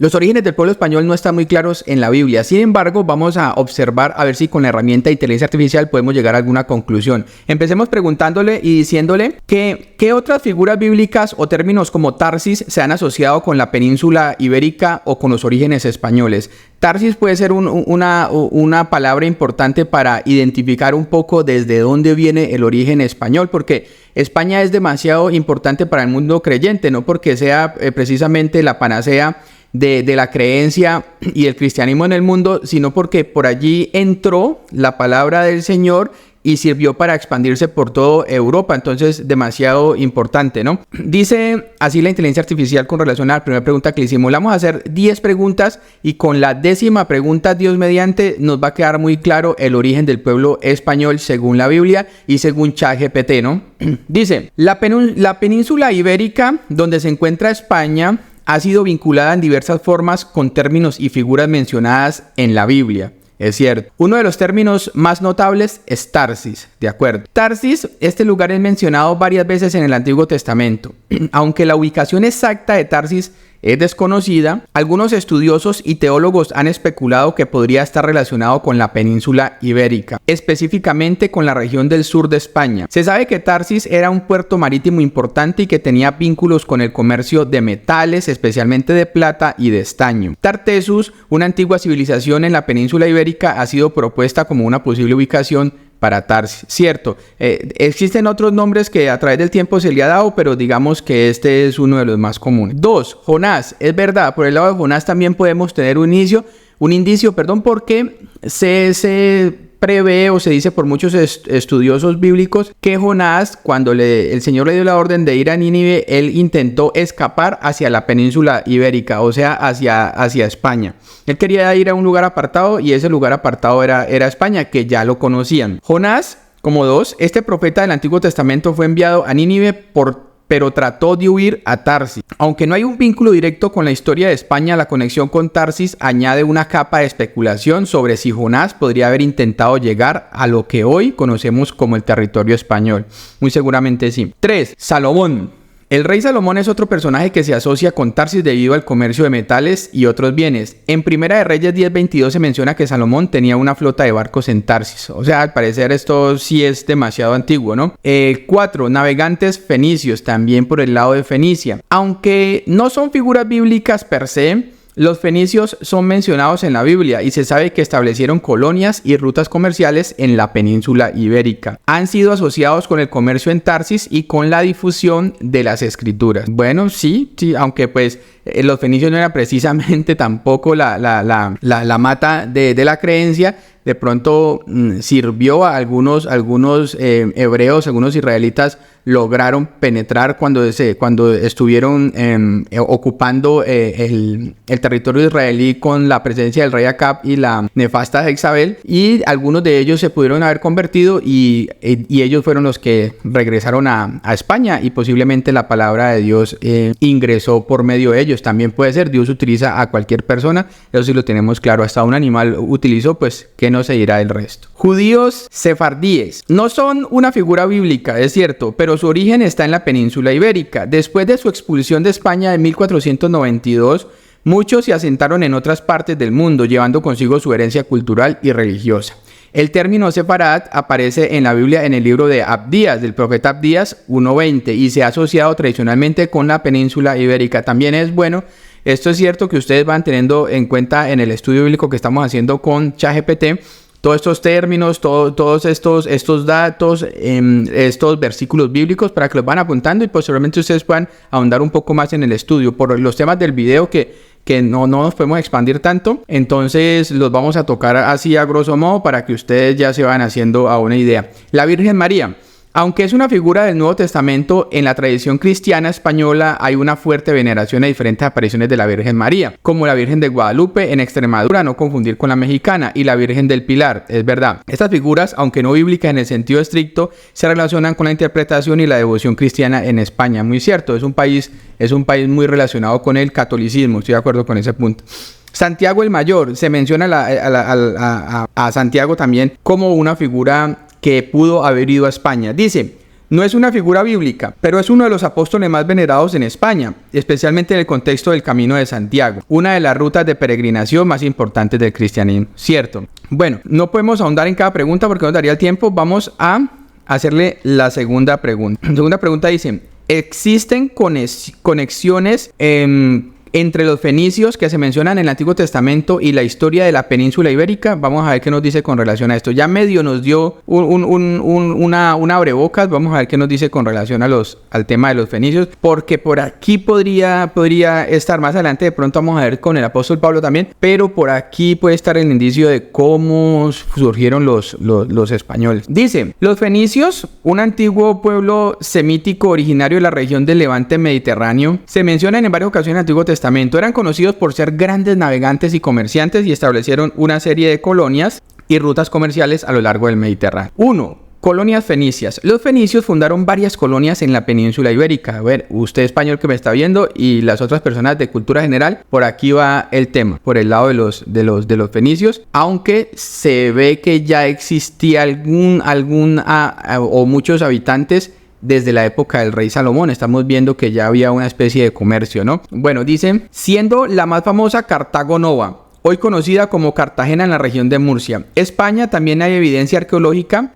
Los orígenes del pueblo español no están muy claros en la Biblia. Sin embargo, vamos a observar a ver si con la herramienta de inteligencia artificial podemos llegar a alguna conclusión. Empecemos preguntándole y diciéndole que qué otras figuras bíblicas o términos como Tarsis se han asociado con la península ibérica o con los orígenes españoles. Tarsis puede ser una palabra importante para identificar un poco desde dónde viene el origen español, porque España es demasiado importante para el mundo creyente, no porque sea precisamente la panacea de la creencia y el cristianismo en el mundo, sino porque por allí entró la palabra del Señor y sirvió para expandirse por toda Europa. Entonces, demasiado importante, ¿no? Dice así la inteligencia artificial con relación a la primera pregunta que le hicimos. Le vamos a hacer 10 preguntas y con la 10ª pregunta, Dios mediante, nos va a quedar muy claro el origen del pueblo español según la Biblia y según ChatGPT, ¿no? Dice, la península ibérica, donde se encuentra España, ha sido vinculada en diversas formas con términos y figuras mencionadas en la Biblia. Es cierto. Uno de los términos más notables es Tarsis, ¿de acuerdo? Tarsis, este lugar es mencionado varias veces en el Antiguo Testamento. Aunque la ubicación exacta de Tarsis es desconocida, algunos estudiosos y teólogos han especulado que podría estar relacionado con la península ibérica, específicamente con la región del sur de España. Se sabe que Tarsis era un puerto marítimo importante y que tenía vínculos con el comercio de metales, especialmente de plata y de estaño. Tartessus, una antigua civilización en la península ibérica, ha sido propuesta como una posible ubicación para Tarsis, cierto. Existen otros nombres que a través del tiempo se le ha dado, pero digamos que este es uno de los más comunes. 2. Jonás, es verdad, por el lado de Jonás también podemos tener un indicio, porque se prevé o se dice por muchos estudiosos bíblicos que Jonás, cuando el Señor le dio la orden de ir a Nínive, él intentó escapar hacia la península ibérica, o sea, hacia España. Él quería ir a un lugar apartado y ese lugar apartado era España, que ya lo conocían. Jonás, como 2, este profeta del Antiguo Testamento fue enviado a Nínive pero trató de huir a Tarsis. Aunque no hay un vínculo directo con la historia de España, la conexión con Tarsis añade una capa de especulación sobre si Jonás podría haber intentado llegar a lo que hoy conocemos como el territorio español. Muy seguramente sí. 3. Salomón. El rey Salomón es otro personaje que se asocia con Tarsis debido al comercio de metales y otros bienes. En Primera de Reyes 10:22 se menciona que Salomón tenía una flota de barcos en Tarsis. O sea, al parecer esto sí es demasiado antiguo, ¿no? 4. Navegantes fenicios, también por el lado de Fenicia. Aunque no son figuras bíblicas per se, los fenicios son mencionados en la Biblia y se sabe que establecieron colonias y rutas comerciales en la península ibérica. Han sido asociados con el comercio en Tarsis y con la difusión de las escrituras. Bueno, sí, aunque pues los fenicios no eran precisamente tampoco la mata de la creencia. De pronto sirvió a algunos hebreos, algunos israelitas lograron penetrar cuando estuvieron ocupando el territorio israelí con la presencia del rey Acab y la nefasta Jezabel, y algunos de ellos se pudieron haber convertido y ellos fueron los que regresaron a España y posiblemente la palabra de Dios ingresó por medio de ellos. También puede ser, Dios utiliza a cualquier persona, eso sí lo tenemos claro, hasta un animal utilizó, pues que no se dirá el resto. Judíos sefardíes no son una figura bíblica, es cierto, pero su origen está en la península ibérica. Después de su expulsión de España en 1492, muchos se asentaron en otras partes del mundo, llevando consigo su herencia cultural y religiosa. El término sefarad aparece en la Biblia en el libro de Abdías, del profeta Abdías 1:20, y se ha asociado tradicionalmente con la península ibérica. También es bueno, esto es cierto, que ustedes van teniendo en cuenta en el estudio bíblico que estamos haciendo con ChatGPT, todos estos términos, todos estos datos, estos versículos bíblicos, para que los van apuntando y posteriormente ustedes puedan ahondar un poco más en el estudio. Por los temas del video que no nos podemos expandir tanto, entonces los vamos a tocar así a grosso modo para que ustedes ya se vayan haciendo a una idea. La Virgen María. Aunque es una figura del Nuevo Testamento, en la tradición cristiana española hay una fuerte veneración a diferentes apariciones de la Virgen María, como la Virgen de Guadalupe en Extremadura, no confundir con la mexicana, y la Virgen del Pilar, es verdad. Estas figuras, aunque no bíblicas en el sentido estricto, se relacionan con la interpretación y la devoción cristiana en España. Muy cierto, es un país muy relacionado con el catolicismo, estoy de acuerdo con ese punto. Santiago el Mayor, se menciona a Santiago también como una figura que pudo haber ido a España. Dice, No es una figura bíblica, pero es uno de los apóstoles más venerados en España, especialmente en el contexto del Camino de Santiago, una de las rutas de peregrinación más importantes del cristianismo, ¿cierto? Bueno, no podemos ahondar en cada pregunta porque nos daría el tiempo. Vamos a hacerle la segunda pregunta. La segunda pregunta dice: ¿existen conexiones entre los fenicios que se mencionan en el Antiguo Testamento y la historia de la península ibérica? Vamos a ver qué nos dice con relación a esto. Ya medio nos dio una abrebocas. Vamos a ver qué nos dice con relación al tema de los fenicios, porque por aquí podría estar más adelante. De pronto vamos a ver con el apóstol Pablo también, pero por aquí puede estar el indicio de cómo surgieron los españoles. Dice: los fenicios, un antiguo pueblo semítico originario de la región del Levante mediterráneo, se mencionan en varias ocasiones en el Antiguo Testamento. Eran conocidos por ser grandes navegantes y comerciantes y establecieron una serie de colonias y rutas comerciales a lo largo del Mediterráneo. 1. Colonias fenicias. Los fenicios fundaron varias colonias en la península ibérica. A ver, usted español que me está viendo y las otras personas de cultura general, por aquí va el tema, por el lado de los fenicios, aunque se ve que ya existía o muchos habitantes desde la época del rey Salomón. Estamos viendo que ya había una especie de comercio, ¿no? Bueno, dice: siendo la más famosa Cartago Nova, hoy conocida como Cartagena en la región de Murcia. España, también hay evidencia arqueológica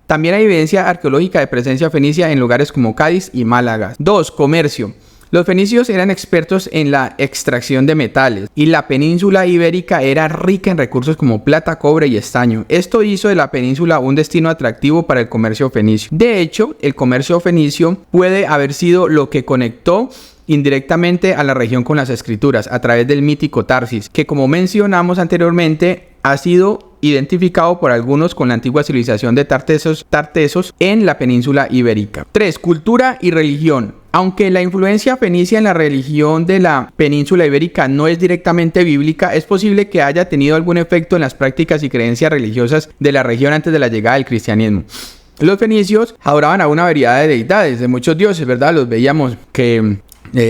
de presencia fenicia en lugares como Cádiz y Málaga. 2. Comercio. Los fenicios eran expertos en la extracción de metales y la península ibérica era rica en recursos como plata, cobre y estaño. Esto hizo de la península un destino atractivo para el comercio fenicio. De hecho, el comercio fenicio puede haber sido lo que conectó indirectamente a la región con las escrituras a través del mítico Tarsis, que, como mencionamos anteriormente, ha sido identificado por algunos con la antigua civilización de Tartesos en la península ibérica. 3. Cultura y religión. Aunque la influencia fenicia en la religión de la península ibérica no es directamente bíblica, es posible que haya tenido algún efecto en las prácticas y creencias religiosas de la región antes de la llegada del cristianismo. Los fenicios adoraban a una variedad de deidades, de muchos dioses, ¿verdad? Los veíamos que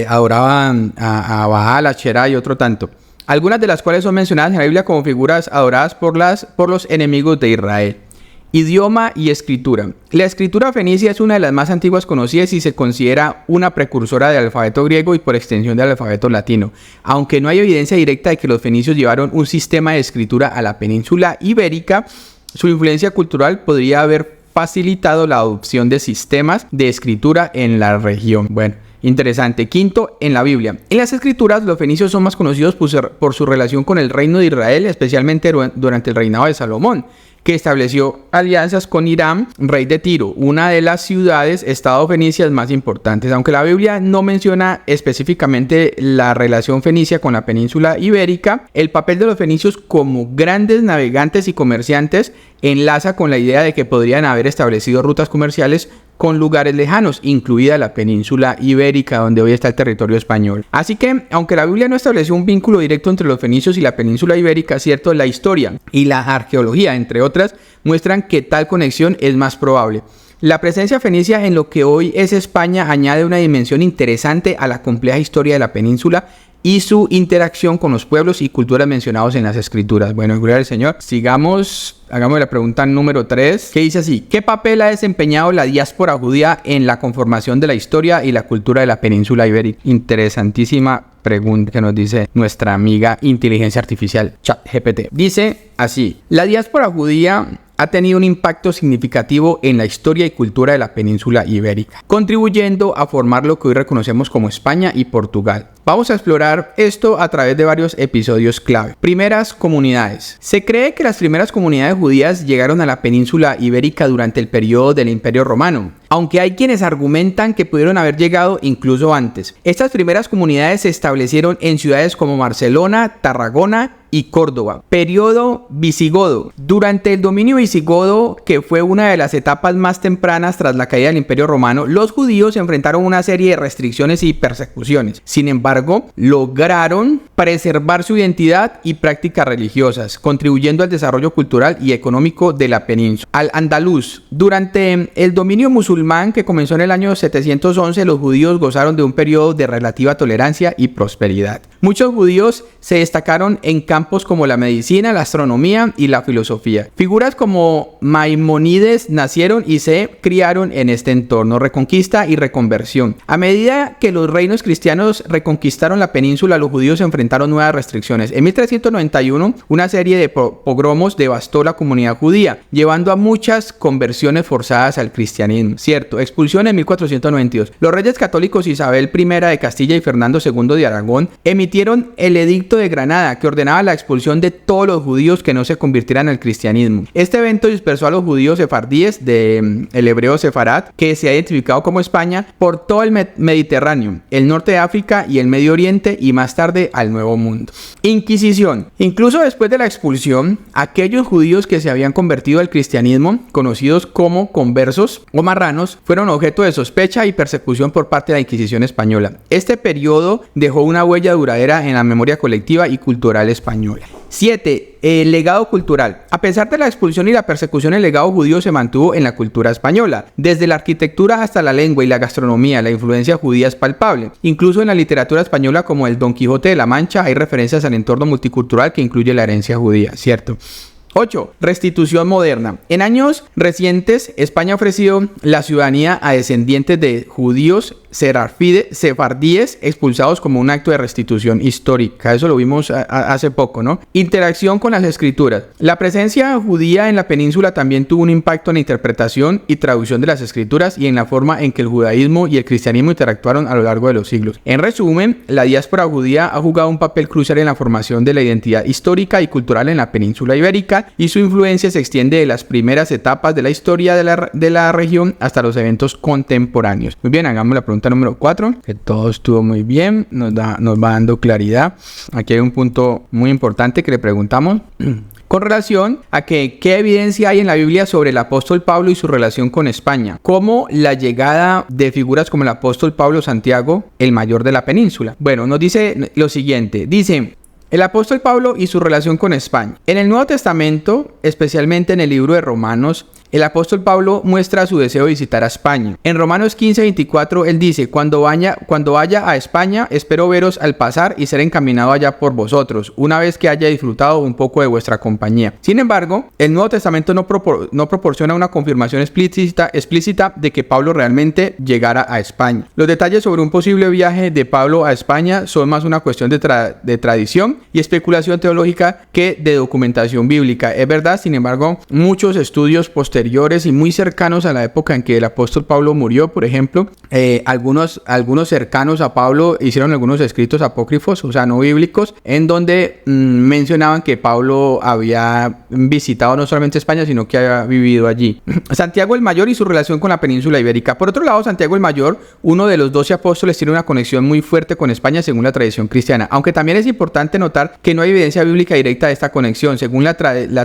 adoraban a Baal, a Asherah y otro tanto. Algunas de las cuales son mencionadas en la Biblia como figuras adoradas por los enemigos de Israel. Idioma y escritura. La escritura fenicia es una de las más antiguas conocidas y se considera una precursora del alfabeto griego y por extensión del alfabeto latino. Aunque no hay evidencia directa de que los fenicios llevaron un sistema de escritura a la península ibérica, su influencia cultural podría haber facilitado la adopción de sistemas de escritura en la región. Bueno, interesante. 5. En la Biblia. En las escrituras, los fenicios son más conocidos por su relación con el reino de Israel, especialmente durante el reinado de Salomón, que estableció alianzas con Hiram, rey de Tiro, una de las ciudades-estado fenicias más importantes. Aunque la Biblia no menciona específicamente la relación fenicia con la península ibérica, el papel de los fenicios como grandes navegantes y comerciantes enlaza con la idea de que podrían haber establecido rutas comerciales con lugares lejanos, incluida la península ibérica, donde hoy está el territorio español. Así que, aunque la Biblia no estableció un vínculo directo entre los fenicios y la península ibérica, cierto, la historia y la arqueología, entre otras, muestran que tal conexión es más probable. La presencia fenicia en lo que hoy es España añade una dimensión interesante a la compleja historia de la península y su interacción con los pueblos y culturas mencionados en las escrituras. Bueno, gloria al Señor. Sigamos, hagamos la pregunta número 3, que dice así: ¿qué papel ha desempeñado la diáspora judía en la conformación de la historia y la cultura de la península ibérica? Interesantísima pregunta que nos dice nuestra amiga inteligencia artificial ChatGPT. Dice así: la diáspora judía ha tenido un impacto significativo en la historia y cultura de la península ibérica, contribuyendo a formar lo que hoy reconocemos como España y Portugal. Vamos a explorar esto a través de varios episodios clave. Primeras comunidades. Se cree que las primeras comunidades judías llegaron a la península ibérica durante el periodo del Imperio Romano, aunque hay quienes argumentan que pudieron haber llegado incluso antes. Estas primeras comunidades se establecieron en ciudades como Barcelona, Tarragona y Córdoba. Periodo visigodo. Durante el dominio visigodo, que fue una de las etapas más tempranas tras la caída del Imperio Romano, los judíos enfrentaron una serie de restricciones y persecuciones. Sin embargo, lograron preservar su identidad y prácticas religiosas, contribuyendo al desarrollo cultural y económico de la península. Al-Andalus. Durante el dominio musulmán, que comenzó en el año 711, los judíos gozaron de un periodo de relativa tolerancia y prosperidad. Muchos judíos se destacaron en campos campos como la medicina, la astronomía y la filosofía. Figuras como Maimónides nacieron y se criaron en este entorno, reconquista y reconversión. A medida que los reinos cristianos reconquistaron la península, los judíos se enfrentaron nuevas restricciones. En 1391, una serie de pogromos devastó la comunidad judía, llevando a muchas conversiones forzadas al cristianismo. Cierto, expulsión en 1492. Los reyes católicos Isabel I de Castilla y Fernando II de Aragón emitieron el Edicto de Granada, que ordenaba la expulsión de todos los judíos que no se convirtieran al cristianismo. Este evento dispersó a los judíos sefardíes, del hebreo sefarad, que se ha identificado como España, por todo el Mediterráneo, el norte de África y el Medio Oriente, y más tarde al Nuevo Mundo. Inquisición. Incluso después de la expulsión, aquellos judíos que se habían convertido al cristianismo, conocidos como conversos o marranos, fueron objeto de sospecha y persecución por parte de la Inquisición española. Este periodo dejó una huella duradera en la memoria colectiva y cultural española. 7. El legado cultural. A pesar de la expulsión y la persecución, el legado judío se mantuvo en la cultura española. Desde la arquitectura hasta la lengua y la gastronomía, la influencia judía es palpable. Incluso en la literatura española, como el Don Quijote de la Mancha, hay referencias al entorno multicultural que incluye la herencia judía, ¿cierto? 8. Restitución moderna. En años recientes, España ha ofrecido la ciudadanía a descendientes de judíos sefardíes expulsados como un acto de restitución histórica. Eso lo vimos hace poco, ¿no? Interacción con las escrituras. La presencia judía en la península también tuvo un impacto en la interpretación y traducción de las escrituras y en la forma en que el judaísmo y el cristianismo interactuaron a lo largo de los siglos. En resumen, la diáspora judía ha jugado un papel crucial en la formación de la identidad histórica y cultural en la península ibérica, y su influencia se extiende de las primeras etapas de la historia de la región hasta los eventos contemporáneos. Muy bien, hagamos la pregunta número 4, que todo estuvo muy bien, nos va dando claridad. Aquí hay un punto muy importante que le preguntamos con relación a qué evidencia hay en la Biblia sobre el apóstol Pablo y su relación con España, como la llegada de figuras como el apóstol Pablo Santiago, el mayor de la península. Bueno, nos dice lo siguiente, dice: el apóstol Pablo y su relación con España. En el Nuevo Testamento, especialmente en el libro de Romanos, el apóstol Pablo muestra su deseo de visitar a España. En Romanos 15:24 él dice: cuando vaya a España, espero veros al pasar y ser encaminado allá por vosotros, una vez que haya disfrutado un poco de vuestra compañía. Sin embargo, el Nuevo Testamento no proporciona una confirmación explícita de que Pablo realmente llegara a España. Los detalles sobre un posible viaje de Pablo a España son más una cuestión de tradición y especulación teológica que de documentación bíblica. Es verdad, sin embargo, muchos estudios posteriores y muy cercanos a la época en que el apóstol Pablo murió, por ejemplo, algunos cercanos a Pablo hicieron algunos escritos apócrifos, o sea, no bíblicos, en donde mencionaban que Pablo había visitado no solamente España, sino que había vivido allí. Santiago el Mayor y su relación con la península ibérica. Por otro lado, Santiago el Mayor, uno de los 12 apóstoles, tiene una conexión muy fuerte con España según la tradición cristiana, aunque también es importante notar que no hay evidencia bíblica directa de esta conexión. Según la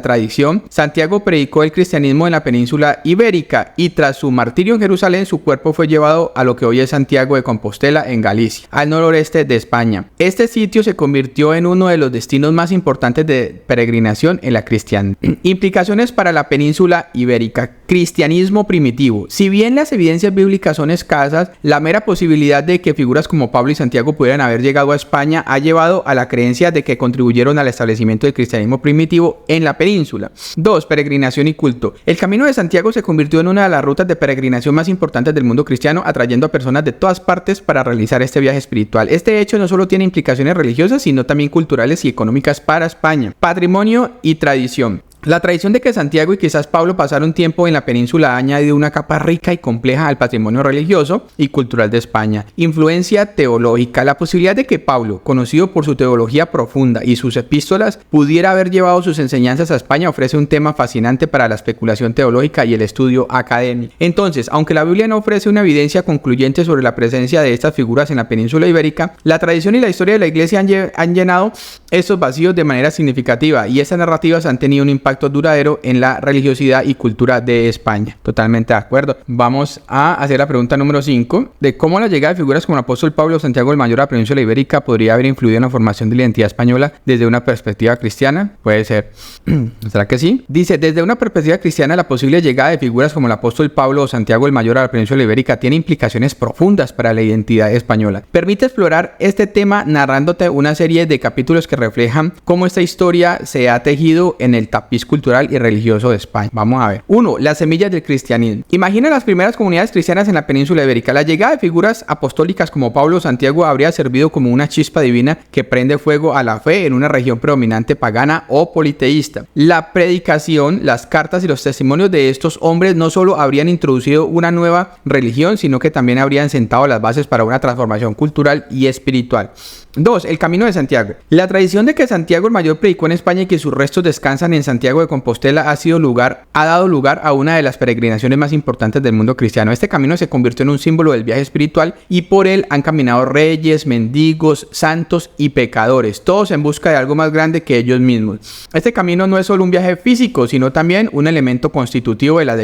tradición, Santiago predicó el cristianismo en la península ibérica y tras su martirio en Jerusalén, su cuerpo fue llevado a lo que hoy es Santiago de Compostela, en Galicia, al noroeste de España. Este sitio se convirtió en uno de los destinos más importantes de peregrinación en la cristiandad. Implicaciones para la península ibérica. Cristianismo primitivo. Si bien las evidencias bíblicas son escasas, la mera posibilidad de que figuras como Pablo y Santiago pudieran haber llegado a España ha llevado a la creencia de que contribuyeron al establecimiento del cristianismo primitivo en la península. 2. Peregrinación y culto. El Camino de Santiago se convirtió en una de las rutas de peregrinación más importantes del mundo cristiano, atrayendo a personas de todas partes para realizar este viaje espiritual. Este hecho no solo tiene implicaciones religiosas, sino también culturales y económicas para España. Patrimonio y tradición. La tradición de que Santiago y quizás Pablo pasaron tiempo en la península ha añadido una capa rica y compleja al patrimonio religioso y cultural de España. Influencia teológica. La posibilidad de que Pablo, conocido por su teología profunda y sus epístolas, pudiera haber llevado sus enseñanzas a España ofrece un tema fascinante para la especulación teológica y el estudio académico. Entonces, aunque la Biblia no ofrece una evidencia concluyente sobre la presencia de estas figuras en la península ibérica, la tradición y la historia de la iglesia han llenado estos vacíos de manera significativa y estas narrativas han tenido un impacto impacto duradero en la religiosidad y cultura de España. Totalmente de acuerdo. Vamos a hacer la pregunta número 5 de cómo la llegada de figuras como el apóstol Pablo o Santiago el Mayor a la península ibérica podría haber influido en la formación de la identidad española desde una perspectiva cristiana. Puede ser. ¿Será que sí? Dice, desde una perspectiva cristiana, la posible llegada de figuras como el apóstol Pablo o Santiago el Mayor a la península ibérica tiene implicaciones profundas para la identidad española. Permite explorar este tema narrándote una serie de capítulos que reflejan cómo esta historia se ha tejido en el tapiz cultural y religioso de España. Vamos a ver. 1. Las semillas del cristianismo. Imagina las primeras comunidades cristianas en la península ibérica. La llegada de figuras apostólicas como Pablo o Santiago habría servido como una chispa divina que prende fuego a la fe en una región predominante pagana o politeísta. La predicación, las cartas y los testimonios de estos hombres no solo habrían introducido una nueva religión, sino que también habrían sentado las bases para una transformación cultural y espiritual. 2. El camino de Santiago. La tradición de que Santiago el Mayor predicó en España y que sus restos descansan en Santiago de Compostela ha dado lugar a una de las peregrinaciones más importantes del mundo cristiano. Este camino se convirtió en un símbolo del viaje espiritual y por él han caminado reyes, mendigos, santos y pecadores, todos en busca de algo más grande que ellos mismos. Este camino no es solo un viaje físico, sino también un elemento constitutivo de la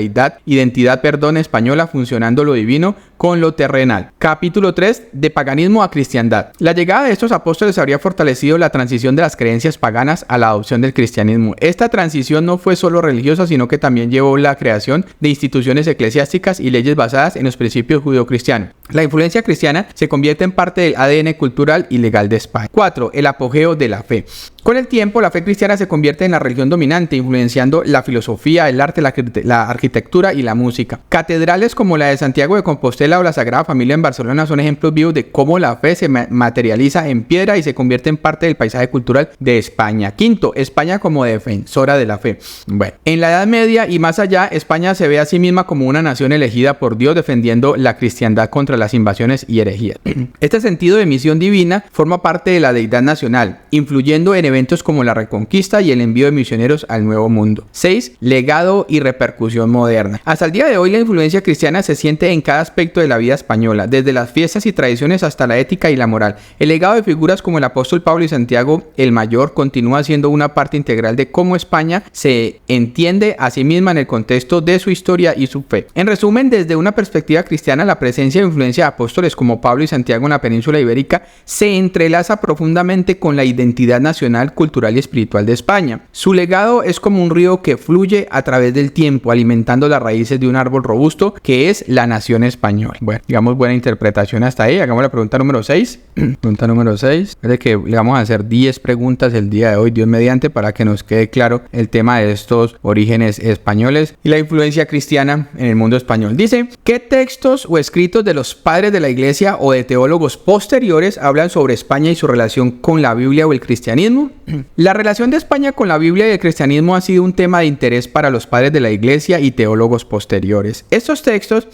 identidad española, funcionando lo divino con lo terrenal. Capítulo 3. De paganismo a cristiandad. La llegada de estos apóstoles habría fortalecido la transición de las creencias paganas a la adopción del cristianismo. Esta transición no fue solo religiosa, sino que también llevó la creación de instituciones eclesiásticas y leyes basadas en los principios judeocristianos. La influencia cristiana se convierte en parte del ADN cultural y legal de España. 4. El apogeo de la fe. Con el tiempo, la fe cristiana se convierte en la religión dominante, influenciando la filosofía, el arte, la arquitectura y la música. Catedrales como la de Santiago de Compostela o la Sagrada Familia en Barcelona son ejemplos vivos de cómo la fe se materializa en piedra y se convierte en parte del paisaje cultural de España. 5. España como defensora de la fe. Bueno, en la Edad Media y más allá, España se ve a sí misma como una nación elegida por Dios defendiendo la cristiandad contra las invasiones y herejías. Este sentido de misión divina forma parte de la deidad nacional, influyendo en eventos como la Reconquista y el envío de misioneros al Nuevo Mundo. 6. Legado y repercusión moderna. Hasta el día de hoy, la influencia cristiana se siente en cada aspecto de la vida española, desde las fiestas y tradiciones hasta la ética y la moral. El legado de figuras como el apóstol Pablo y Santiago el Mayor continúa siendo una parte integral de cómo España se entiende a sí misma en el contexto de su historia y su fe. En resumen, desde una perspectiva cristiana, la presencia e influencia de apóstoles como Pablo y Santiago en la península ibérica se entrelaza profundamente con la identidad nacional, cultural y espiritual de España. Su legado es como un río que fluye a través del tiempo, alimentando las raíces de un árbol robusto que es la nación española. Bueno, digamos buena interpretación hasta ahí. Hagamos la pregunta número 6. Pregunta número 6. Es de que le vamos a hacer 10 preguntas el día de hoy, Dios mediante, para que nos quede claro el tema de estos orígenes españoles y la influencia cristiana en el mundo español. Dice, ¿qué textos o escritos de los padres de la iglesia o de teólogos posteriores hablan sobre España y su relación con la Biblia o el cristianismo? La relación de España con la Biblia y el cristianismo ha sido un tema de interés para los padres de la iglesia y teólogos posteriores. Estos textos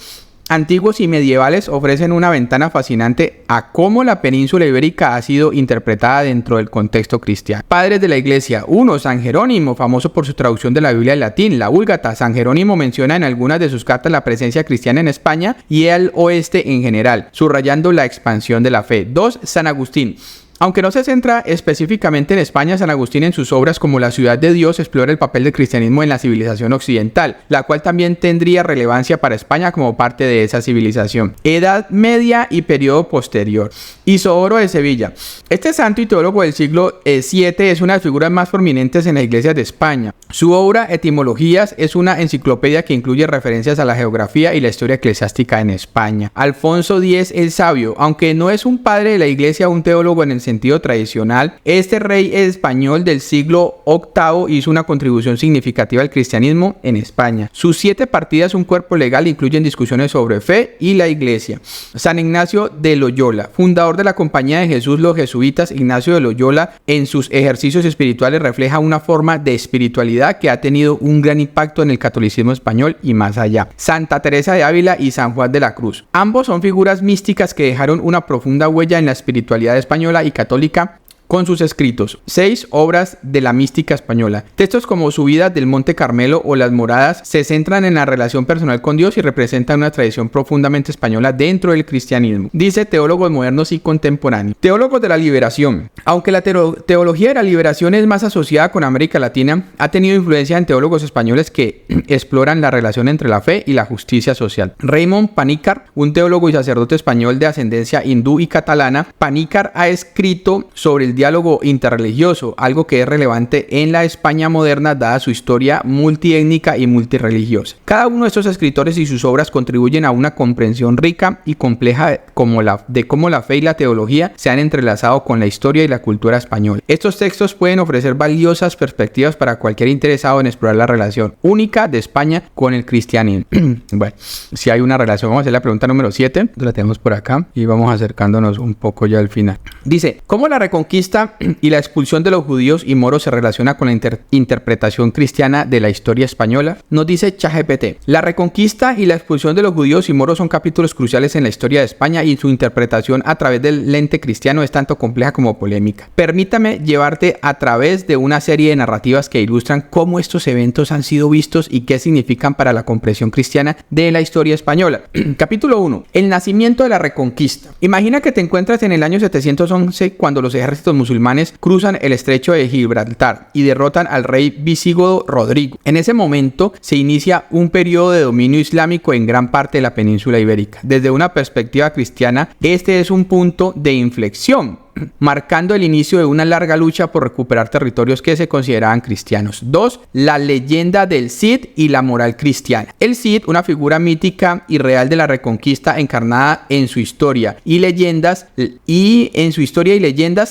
antiguos y medievales ofrecen una ventana fascinante a cómo la península ibérica ha sido interpretada dentro del contexto cristiano. Padres de la iglesia. 1. San Jerónimo, famoso por su traducción de la Biblia al latín, la Vulgata. San Jerónimo menciona en algunas de sus cartas la presencia cristiana en España y el oeste en general, subrayando la expansión de la fe. 2. San Agustín. Aunque no se centra específicamente en España, San Agustín en sus obras como La ciudad de Dios explora el papel del cristianismo en la civilización occidental, la cual también tendría relevancia para España como parte de esa civilización. Edad Media y periodo posterior. Isodoro de Sevilla. Este santo y teólogo del siglo VII es una de las figuras más prominentes en la iglesia de España. Su obra Etimologías es una enciclopedia que incluye referencias a la geografía y la historia eclesiástica en España. Alfonso X el Sabio, aunque no es un padre de la iglesia o un teólogo en el sentido tradicional, este rey español del siglo VIII hizo una contribución significativa al cristianismo en España. Sus 7 partidas, un cuerpo legal, incluyen discusiones sobre fe y la iglesia. San Ignacio de Loyola, fundador de la Compañía de Jesús, los jesuitas. Ignacio de Loyola en sus ejercicios espirituales refleja una forma de espiritualidad que ha tenido un gran impacto en el catolicismo español y más allá. Santa Teresa de Ávila y San Juan de la Cruz. Ambos son figuras místicas que dejaron una profunda huella en la espiritualidad española y católica con sus escritos. 6 obras de la mística española. Textos como Subida del Monte Carmelo o Las Moradas se centran en la relación personal con Dios y representan una tradición profundamente española dentro del cristianismo. Dice teólogos modernos y contemporáneos. Teólogos de la liberación. Aunque la teología de la liberación es más asociada con América Latina, ha tenido influencia en teólogos españoles que exploran la relación entre la fe y la justicia social. Raymond Panikkar, un teólogo y sacerdote español de ascendencia hindú y catalana, Panikkar ha escrito sobre el diálogo interreligioso, algo que es relevante en la España moderna dada su historia multiétnica y multireligiosa. Cada uno de estos escritores y sus obras contribuyen a una comprensión rica y compleja de cómo la fe y la teología se han entrelazado con la historia y la cultura española. Estos textos pueden ofrecer valiosas perspectivas para cualquier interesado en explorar la relación única de España con el cristianismo. Bueno, si hay una relación, vamos a hacer la pregunta número 7, la tenemos por acá y vamos acercándonos un poco ya al final. Dice, ¿cómo la reconquista y la expulsión de los judíos y moros se relaciona con la interpretación cristiana de la historia española? Nos dice ChatGPT, la reconquista y la expulsión de los judíos y moros son capítulos cruciales en la historia de España y su interpretación a través del lente cristiano es tanto compleja como polémica. Permítame llevarte a través de una serie de narrativas que ilustran cómo estos eventos han sido vistos y qué significan para la comprensión cristiana de la historia española. Capítulo 1. El nacimiento de la reconquista. Imagina que te encuentras en el año 711 cuando los ejércitos musulmanes cruzan el estrecho de Gibraltar y derrotan al rey visigodo Rodrigo. En ese momento se inicia un periodo de dominio islámico en gran parte de la península ibérica. Desde una perspectiva cristiana, este es un punto de inflexión, marcando el inicio de una larga lucha por recuperar territorios que se consideraban cristianos. 2. La leyenda del Cid y la moral cristiana. El Cid, una figura mítica y real de la reconquista encarnada en su historia y leyendas,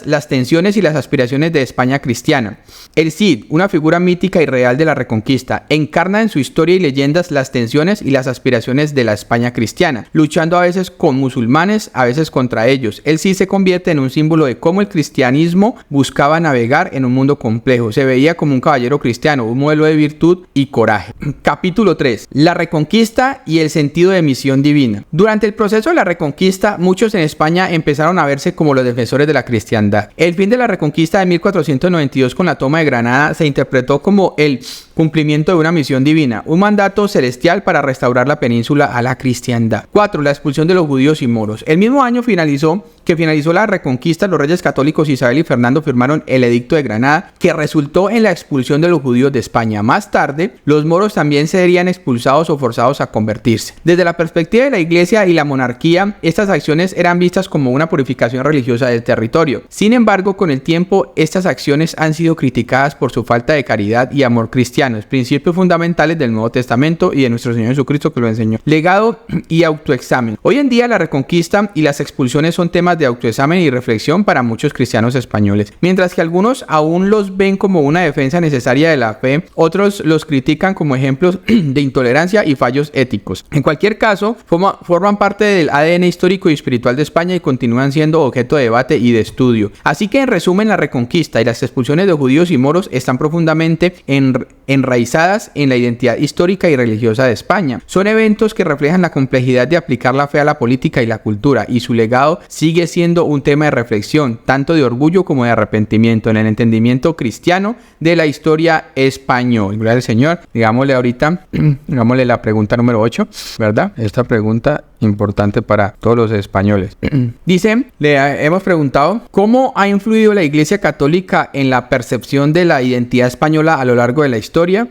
las tensiones y las aspiraciones de España cristiana. El Cid, una figura mítica y real de la reconquista, encarna en su historia y leyendas las tensiones y las aspiraciones de la España cristiana, luchando a veces con musulmanes, a veces contra ellos. El Cid se convierte en un símbolo de cómo el cristianismo buscaba navegar en un mundo complejo. Se veía como un caballero cristiano, un modelo de virtud y coraje. Capítulo 3. La reconquista y el sentido de misión divina. Durante el proceso de la reconquista, muchos en España empezaron a verse como los defensores de la cristiandad. El fin de la reconquista de 1492 con la toma de Granada se interpretó como el cumplimiento de una misión divina, un mandato celestial para restaurar la península a la cristiandad. 4. La expulsión de los judíos y moros. El mismo año finalizó la reconquista, los reyes católicos Isabel y Fernando firmaron el Edicto de Granada, que resultó en la expulsión de los judíos de España. Más tarde, los moros también serían expulsados o forzados a convertirse. Desde la perspectiva de la iglesia y la monarquía, estas acciones eran vistas como una purificación religiosa del territorio. Sin embargo, con el tiempo, estas acciones han sido criticadas por su falta de caridad y amor cristianos, principios fundamentales del Nuevo Testamento y de nuestro Señor Jesucristo que lo enseñó. Legado y autoexamen. Hoy en día, la reconquista y las expulsiones son temas de autoexamen y reflexión para muchos cristianos españoles. Mientras que algunos aún los ven como una defensa necesaria de la fe, otros los critican como ejemplos de intolerancia y fallos éticos. En cualquier caso, forman parte del ADN histórico y espiritual de España y continúan siendo objeto de debate y de estudio. Así que, en resumen, la reconquista y las expulsiones de judíos y moros están profundamente enraizadas en la identidad histórica y religiosa de España. Son eventos que reflejan la complejidad de aplicar la fe a la política y la cultura, y su legado sigue siendo un tema de reflexión, tanto de orgullo como de arrepentimiento en el entendimiento cristiano de la historia española. Gloria al Señor. Digámosle la pregunta número 8, ¿verdad? Esta pregunta importante para todos los españoles. Dice, le hemos preguntado, ¿cómo ha influido la Iglesia Católica en la percepción de la identidad española a lo largo de la historia?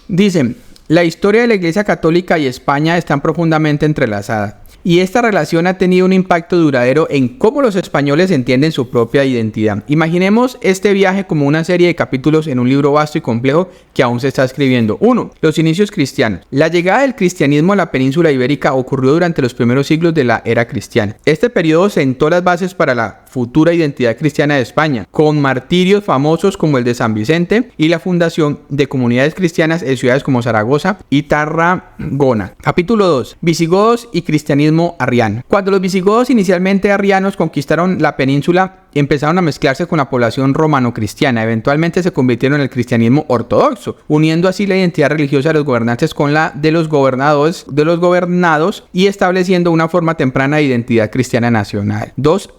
Dicen, la historia de la Iglesia Católica y España están profundamente entrelazadas, y esta relación ha tenido un impacto duradero en cómo los españoles entienden su propia identidad. Imaginemos este viaje como una serie de capítulos en un libro vasto y complejo que aún se está escribiendo. 1. Los inicios cristianos. La llegada del cristianismo a la península ibérica ocurrió durante los primeros siglos de la era cristiana. Este periodo sentó las bases para la futura identidad cristiana de España, con martirios famosos como el de San Vicente y la fundación de comunidades cristianas en ciudades como Zaragoza y Tarragona. Capítulo 2. Visigodos y cristianismo arriano. Cuando los visigodos, inicialmente arrianos, conquistaron la península, empezaron a mezclarse con la población romano-cristiana. Eventualmente se convirtieron en el cristianismo ortodoxo, uniendo así la identidad religiosa de los gobernantes con la de los gobernados y estableciendo una forma temprana de identidad cristiana nacional.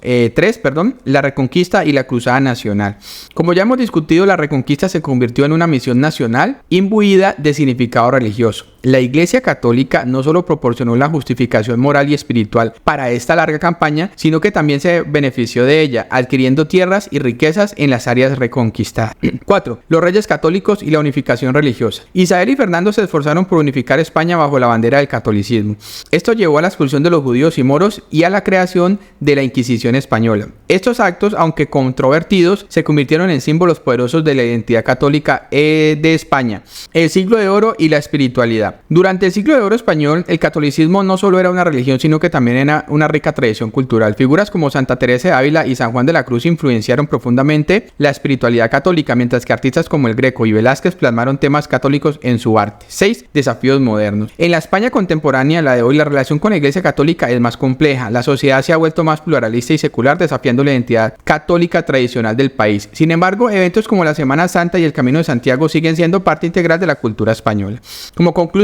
3. La Reconquista y la Cruzada Nacional. Como ya hemos discutido, la Reconquista se convirtió en una misión nacional imbuida de significado religioso. La Iglesia Católica no solo proporcionó la justificación moral y espiritual para esta larga campaña, sino que también se benefició de ella, adquiriendo tierras y riquezas en las áreas reconquistadas. 4. Los reyes católicos y la unificación religiosa. Isabel y Fernando se esforzaron por unificar España bajo la bandera del catolicismo. Esto llevó a la expulsión de los judíos y moros y a la creación de la Inquisición española. Estos actos, aunque controvertidos, se convirtieron en símbolos poderosos de la identidad católica de España, el siglo de oro y la espiritualidad. Durante el siglo de oro español, el catolicismo no solo era una religión, sino que también era una rica tradición cultural. Figuras como Santa Teresa de Ávila y San Juan de la Cruz influenciaron profundamente la espiritualidad católica, mientras que artistas como el Greco y Velázquez plasmaron temas católicos en su arte. 6. Desafíos modernos. En la España contemporánea, la de hoy, la relación con la Iglesia Católica es más compleja. La sociedad se ha vuelto más pluralista y secular, desafiando la identidad católica tradicional del país. Sin embargo, eventos como la Semana Santa y el Camino de Santiago siguen siendo parte integral de la cultura española. Como conclusión,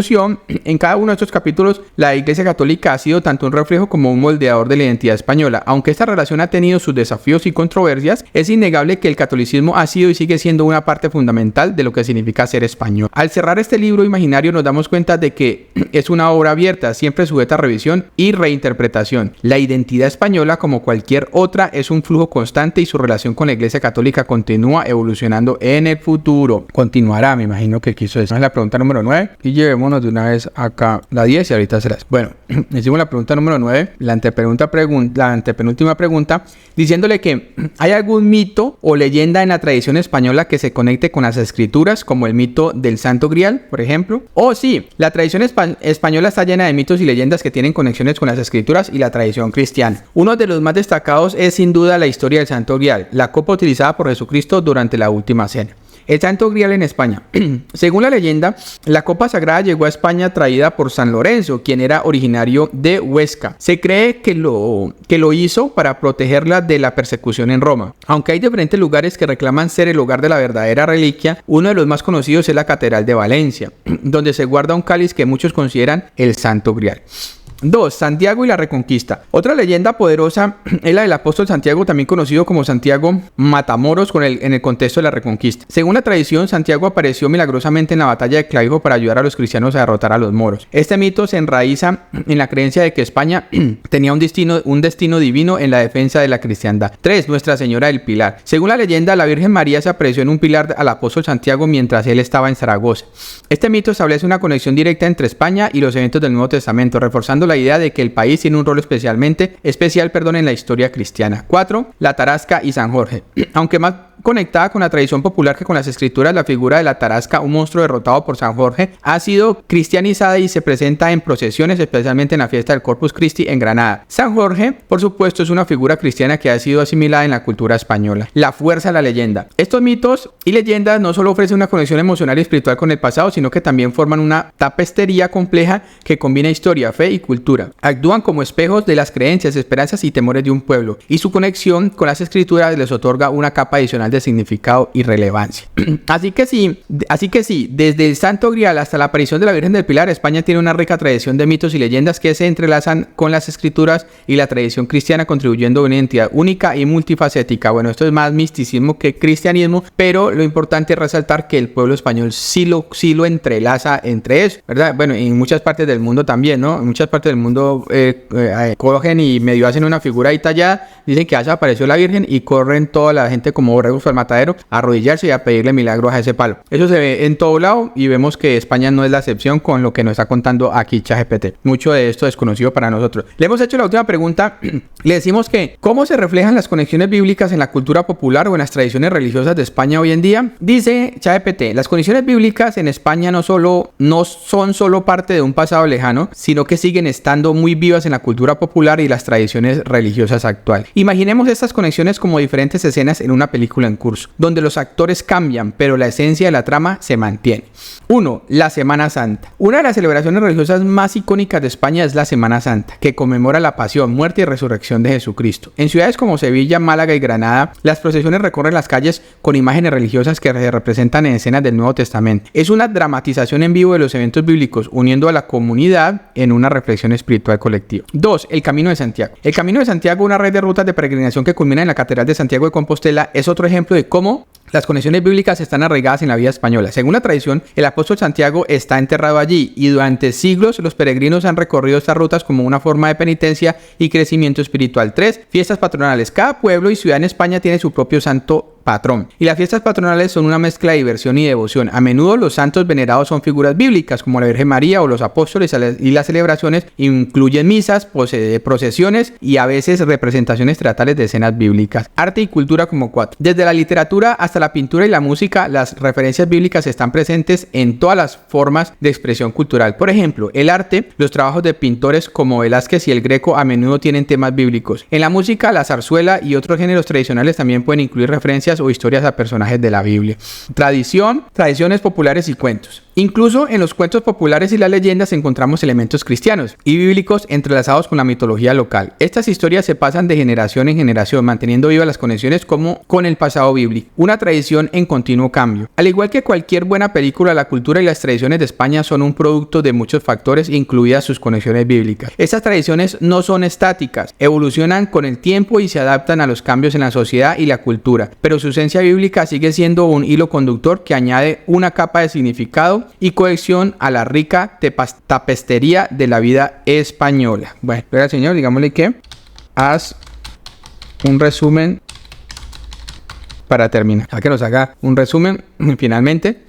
en cada uno de estos capítulos, la Iglesia Católica ha sido tanto un reflejo como un moldeador de la identidad española. Aunque esta relación ha tenido sus desafíos y controversias, es innegable que el catolicismo ha sido y sigue siendo una parte fundamental de lo que significa ser español. Al cerrar este libro imaginario nos damos cuenta de que es una obra abierta, siempre sujeta a revisión y reinterpretación. La identidad española, como cualquier otra, es un flujo constante y su relación con la Iglesia Católica continúa evolucionando en el futuro. Continuará, me imagino que quiso decir. Es la pregunta número 9 y llevémonos de una vez acá la 10 y ahorita serás. Bueno, hicimos la pregunta número 9, la antepenúltima pregunta, diciéndole que ¿hay algún mito o leyenda en la tradición española que se conecte con las escrituras, como el mito del Santo Grial, por ejemplo? Sí, la tradición española está llena de mitos y leyendas que tienen conexiones con las escrituras y la tradición cristiana. Uno de los más destacados es sin duda la historia del Santo Grial, la copa utilizada por Jesucristo durante la última cena. El Santo Grial en España. Según la leyenda, la copa sagrada llegó a España traída por San Lorenzo, quien era originario de Huesca. Se cree que lo hizo para protegerla de la persecución en Roma. Aunque hay diferentes lugares que reclaman ser el hogar de la verdadera reliquia, uno de los más conocidos es la Catedral de Valencia, donde se guarda un cáliz que muchos consideran el Santo Grial. 2. Santiago y la Reconquista. Otra leyenda poderosa es la del apóstol Santiago, también conocido como Santiago Matamoros, en el contexto de la Reconquista. Según la tradición, Santiago apareció milagrosamente en la batalla de Clavijo para ayudar a los cristianos a derrotar a los moros. Este mito se enraiza en la creencia de que España tenía un destino divino en la defensa de la cristiandad. 3. Nuestra Señora del Pilar. Según la leyenda, la Virgen María se apareció en un pilar al apóstol Santiago mientras él estaba en Zaragoza. Este mito establece una conexión directa entre España y los eventos del Nuevo Testamento, reforzando la idea de que el país tiene un rol especial en la historia cristiana. 4. La Tarasca y San Jorge. Aunque más conectada con la tradición popular que con las escrituras, la figura de la Tarasca, un monstruo derrotado por San Jorge, ha sido cristianizada y se presenta en procesiones, especialmente en la fiesta del Corpus Christi en Granada. San Jorge, por supuesto, es una figura cristiana que ha sido asimilada en la cultura española. La fuerza de la leyenda. Estos mitos y leyendas no solo ofrecen una conexión emocional y espiritual con el pasado, sino que también forman una tapestería compleja que combina historia, fe y cultura. Actúan como espejos de las creencias, esperanzas y temores de un pueblo, y su conexión con las escrituras les otorga una capa adicional de significado y relevancia. Así que sí, desde el Santo Grial hasta la aparición de la Virgen del Pilar, España tiene una rica tradición de mitos y leyendas que se entrelazan con las escrituras y la tradición cristiana, contribuyendo a una identidad única y multifacética. Bueno, esto es más misticismo que cristianismo, pero lo importante es resaltar que el pueblo español sí lo entrelaza entre eso, ¿verdad? Bueno, en muchas partes del mundo también, ¿no? En muchas partes del mundo cogen y medio hacen una figura ahí tallada, dicen que allá apareció la Virgen y corren toda la gente como borregos al matadero a arrodillarse y a pedirle milagros a ese palo. Eso se ve en todo lado y vemos que España no es la excepción con lo que nos está contando aquí ChatGPT. Mucho de esto es desconocido para nosotros. Le hemos hecho la última pregunta. Le decimos que ¿cómo se reflejan las conexiones bíblicas en la cultura popular o en las tradiciones religiosas de España hoy en día? Dice ChatGPT, las conexiones bíblicas en España no son solo parte de un pasado lejano, sino que siguen estando muy vivas en la cultura popular y las tradiciones religiosas actuales. Imaginemos estas conexiones como diferentes escenas en una película película en curso, donde los actores cambian, pero la esencia de la trama se mantiene. 1. La Semana Santa. Una de las celebraciones religiosas más icónicas de España es la Semana Santa, que conmemora la pasión, muerte y resurrección de Jesucristo. En ciudades como Sevilla, Málaga y Granada, las procesiones recorren las calles con imágenes religiosas que se representan en escenas del Nuevo Testamento. Es una dramatización en vivo de los eventos bíblicos, uniendo a la comunidad en una reflexión espiritual colectiva. 2. El Camino de Santiago. El Camino de Santiago, una red de rutas de peregrinación que culmina en la Catedral de Santiago de Compostela, es otro ejemplo de cómo las conexiones bíblicas están arraigadas en la vida española. Según la tradición, el apóstol Santiago está enterrado allí y durante siglos los peregrinos han recorrido estas rutas como una forma de penitencia y crecimiento espiritual. 3. Fiestas patronales. Cada pueblo y ciudad en España tiene su propio santo patrón. Y las fiestas patronales son una mezcla de diversión y devoción. A menudo los santos venerados son figuras bíblicas como la Virgen María o los apóstoles, y las celebraciones incluyen misas, procesiones y a veces representaciones teatrales de escenas bíblicas. Arte y cultura como 4. Desde la literatura hasta la pintura y la música, las referencias bíblicas están presentes en todas las formas de expresión cultural. Por ejemplo, el arte, los trabajos de pintores como Velázquez y el Greco a menudo tienen temas bíblicos. En la música, la zarzuela y otros géneros tradicionales también pueden incluir referencias o historias a personajes de la Biblia. Tradición, tradiciones populares y cuentos. Incluso en los cuentos populares y las leyendas encontramos elementos cristianos y bíblicos entrelazados con la mitología local. Estas historias se pasan de generación en generación, manteniendo vivas las conexiones como con el pasado bíblico, una tradición en continuo cambio. Al igual que cualquier buena película, la cultura y las tradiciones de España son un producto de muchos factores, incluidas sus conexiones bíblicas. Estas tradiciones no son estáticas, evolucionan con el tiempo y se adaptan a los cambios en la sociedad y la cultura, pero su esencia bíblica sigue siendo un hilo conductor que añade una capa de significado y cohesión a la rica tapestería de la vida española. Bueno, al Señor, digámosle que haz un resumen para terminar. A que nos haga un resumen finalmente.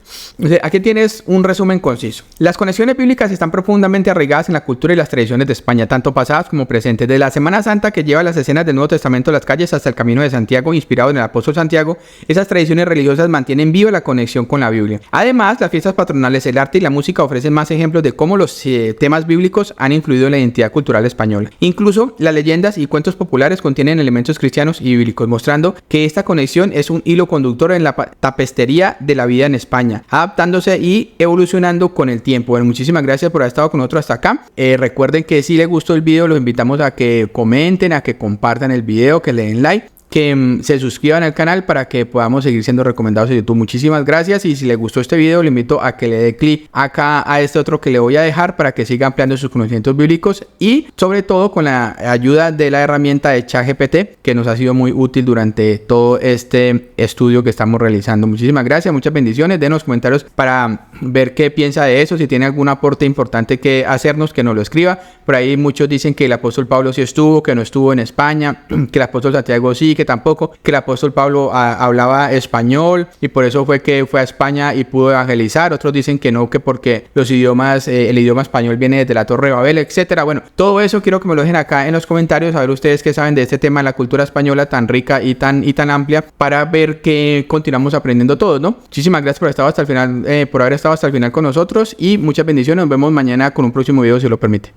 Aquí tienes un resumen conciso. Las conexiones bíblicas están profundamente arraigadas en la cultura y las tradiciones de España, tanto pasadas como presentes. De la Semana Santa, que lleva las escenas del Nuevo Testamento a las calles, hasta el Camino de Santiago, inspirado en el apóstol Santiago, esas tradiciones religiosas mantienen viva la conexión con la Biblia. Además, las fiestas patronales, el arte y la música ofrecen más ejemplos de cómo los temas bíblicos han influido en la identidad cultural española. Incluso las leyendas y cuentos populares contienen elementos cristianos y bíblicos, mostrando que esta conexión es un hilo conductor en la tapestería de la vida en España, adaptándose y evolucionando con el tiempo. Bueno, muchísimas gracias por haber estado con nosotros hasta acá. Recuerden que si les gustó el video, los invitamos a que comenten, a que compartan el video, que le den like, que se suscriban al canal para que podamos seguir siendo recomendados en YouTube. Muchísimas gracias, y si les gustó este video, le invito a que le dé clic acá a este otro que le voy a dejar para que siga ampliando sus conocimientos bíblicos, y sobre todo con la ayuda de la herramienta de ChatGPT, que nos ha sido muy útil durante todo este estudio que estamos realizando. Muchísimas gracias, muchas bendiciones. Denos comentarios para ver qué piensa de eso, si tiene algún aporte importante que hacernos, que nos lo escriba. Por ahí muchos dicen que el apóstol Pablo sí estuvo, que no estuvo en España, que el apóstol Santiago sí, que tampoco, que el apóstol Pablo hablaba español y por eso fue que fue a España y pudo evangelizar. Otros dicen que no, que porque los idiomas, el idioma español viene desde la Torre de Babel, etcétera. Bueno, todo eso quiero que me lo dejen acá en los comentarios, a ver ustedes qué saben de este tema de la cultura española tan rica y tan amplia, para ver que continuamos aprendiendo todos, ¿no? Muchísimas gracias por estar hasta el final, por haber estado hasta el final con nosotros, y muchas bendiciones. Nos vemos mañana con un próximo video, si lo permite.